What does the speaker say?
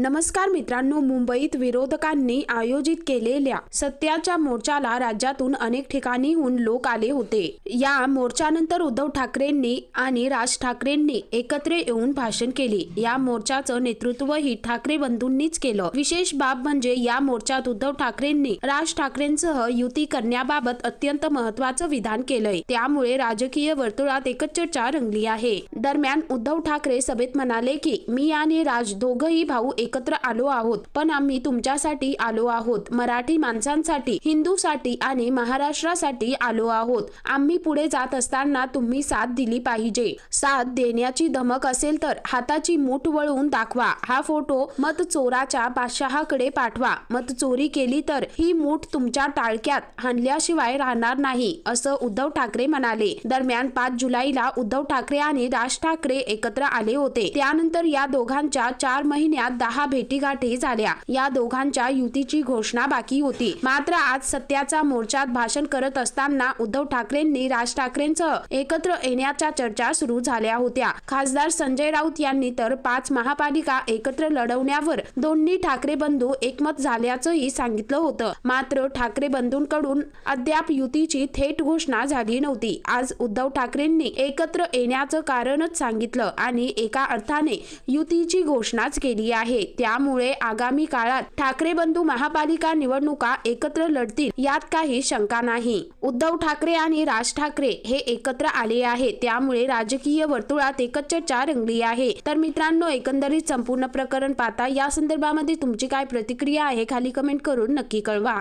नमस्कार मित्रांनो, मुंबईत विरोधकांनी आयोजित केलेल्या सत्याच्या मोर्चाला राज्यातून अनेक ठिकाणीहून लोक आले होते। या मोर्चानंतर उद्धव ठाकरेंनी आणि राज ठाकरेंनी एकत्र येऊन भाषण केले। या मोर्चाचं नेतृत्वही ठाकरे बंधूंनीच केलं। विशेष बाब म्हणजे या मोर्चात उद्धव ठाकरेंनी राज ठाकरेंसह युती करण्याबाबत अत्यंत महत्त्वाचं विधान केलंय। त्यामुळे राजकीय वर्तुळात एकच चर्चा रंगली आहे। दरम्यान उद्धव ठाकरे सभेत म्हणाले की मी आणि राज दोघंही भाऊ एकत्र आलो आहोत, पण आम्ही तुमच्यासाठी आलो आहोत, मराठी माणसांसाठी, हिंदूसाठी आणि महाराष्ट्रासाठी आलो आहोत। आम्ही पुढे जात असताना तुम्ही साथ दिली पाहिजे। साथ देण्याची धमक असेल तर हाताची मूठ वळवून दाखवा। हा फोटो मत चोराच्या बादशहाकडे पाठवा। मत चोरी केली तर ही मूठ तुमच्या टाळक्यात हाणल्याशिवाय राहणार नाही, असं उद्धव ठाकरे म्हणाले। दरम्यान 5 जुलैला उद्धव ठाकरे आणि राज ठाकरे एकत्र आले होते। त्यानंतर या दोघांच्या 4 महिन्यात 10 भेटीगाठी झाल्या। या दोघांच्या युतीची घोषणा बाकी होती। मात्र आज सत्याचा मोर्चात भाषण करत असताना उद्धव ठाकरेंनी राज ठाकरेंसह एकत्र येण्याच्या चर्चा सुरू झाल्या होत्या। खासदार संजय राऊत यांनी तर 5 महापालिका एकत्र लढवण्यावर दोन्ही ठाकरे बंधू एकमत झाल्याचंही सांगितलं होतं। मात्र ठाकरे बंधूंकडून अद्याप युतीची थेट घोषणा झाली नव्हती। आज उद्धव ठाकरेंनी एकत्र येण्याचं कारणच सांगितलं आणि एका अर्थाने युतीची घोषणाच केली आहे। त्यामुळे आगामी काळात ठाकरे बंधू महापालिका निवडणुका एकत्र लढतील यात काही शंका नाही। उद्धव ठाकरे आणि राज ठाकरे हे एकत्र आले आहे, त्यामुळे राजकीय वर्तुळात एकच चर्चा रंगली आहे। तर मित्रांनो, एकंदरीत संपूर्ण प्रकरण पाहता या संदर्भामध्ये तुमची काय प्रतिक्रिया आहे खाली कमेंट करून नक्की कळवा।